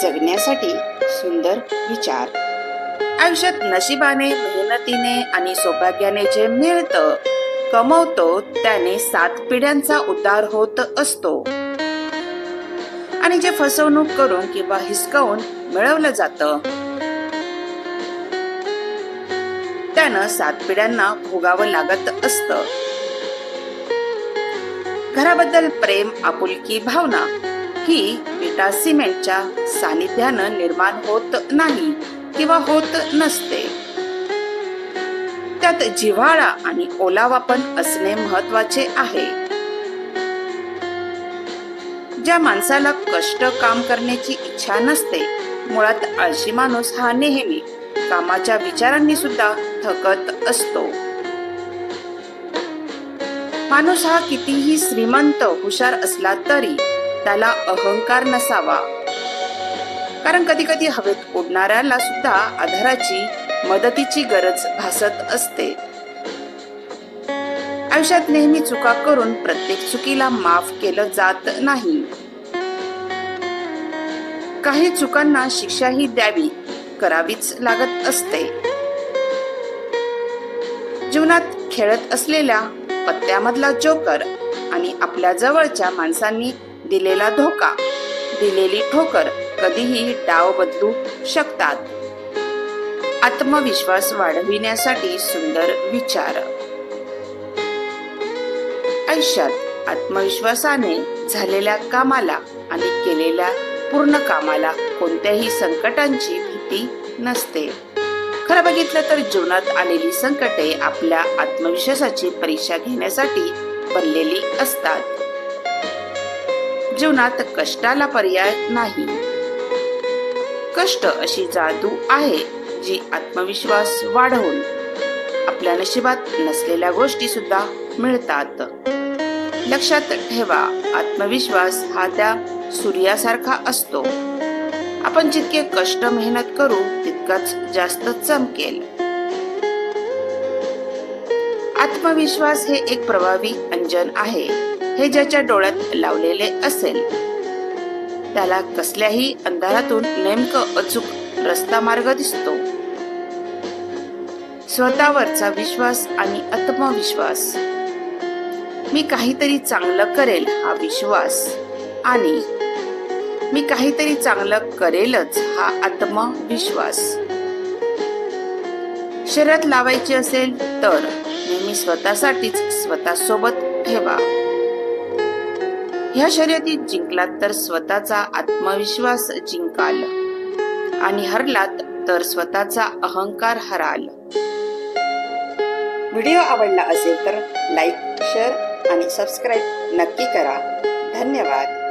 जगण्यासाठी सुंदर विचार। आयुष्यात नशिबाने, मेहनतीने आणि सौभाग्याने जे मिळतं, कमवतो त्याने 7 पिढ्यांचा उद्धार होत असतो आणि जे फसवणूक करून किंवा हिसकावून मिळवलं जातं त्यानं 7 पिढ्यांना भोगावं लागत असतं। घराबद्दल प्रेम, आपुलकी भावना ही विटा सिमेंटच्या सानिध्यानं निर्माण होत नाही किंवा होत नसते। त्यात जिव्हाळा आणि ओलावा पण असणे महत्वाचे आहे। ज्या माणसाला कष्ट काम करण्याची इच्छा नसते, मुळात आळशी माणूस हा नेहमी कामाच्या विचारांनी सुद्धा थकत असतो। माणूस हा कितीही श्रीमंत, हुशार असला तरी त्याला अहंकार नसावा, कारण कधी कधी हवेत उडणाऱ्याला सुद्धा आधाराची, मदतीची गरज भासत असते। आयुष्यात नेहमी चुका करून प्रत्येक चुकीला माफ केलं जात नाही। काही चुकांना शिक्षाही द्यावी, करावीच लागत असते। जीवनात खेळत असलेल्या पत्त्यामधला जोकर आणि आपल्या जवळच्या माणसांनी दिलेला धोका, दिलेली ठोकर कधीही डाव बदलू शकतात। आत्मविश्वास वाढविण्यासाठी सुंदर विचार। आयुष्यात आत्मविश्वासाने झालेल्या कामाला आणि केलेल्या पूर्ण कामाला कोणत्याही संकटांची भीती नसते। खरं बघितलं तर जीवनात आलेली संकटे आपल्या आत्मविश्वासाची परीक्षा घेण्यासाठी बनलेली असतात। जीवनात कष्टाला पर्याय नाही। कष्ट अशी जादू आहे जी आत्मविश्वास वाढवून आपल्या नशिबात नसलेल्या गोष्टी सुद्धा मिळतात। लक्षात ठेवा, आत्मविश्वास हा त्या सूर्यासारखा असतो। आपण जितके कष्ट, मेहनत करू तितकाच जास्त चमकेल। आत्मविश्वास हे एक प्रभावी अंजन आहे। हे ज्याच्या डोळ्यात लावलेले असेल त्याला कसल्याही अंधारातून नेमकं अचूक रस्ता मार्ग दिसतो। स्वतःवरचा विश्वास आणि आत्मविश्वास, मी काहीतरी चांगलं करेल हा विश्वास, आणि मी काहीतरी चांगलं करेलच हा आत्मविश्वास। शर्यत लावायची असेल तर नेहमी स्वतःसाठीच स्वतःसोबत ठेवा। ह्या शर्यतीत जिंकलात तर स्वतःचा आत्मविश्वास जिंकाल आणि हरलात तर स्वतःचा अहंकार हराल। व्हिडिओ आवडला असेल तर लाईक, शेअर आणि सबस्क्राईब नक्की करा। धन्यवाद।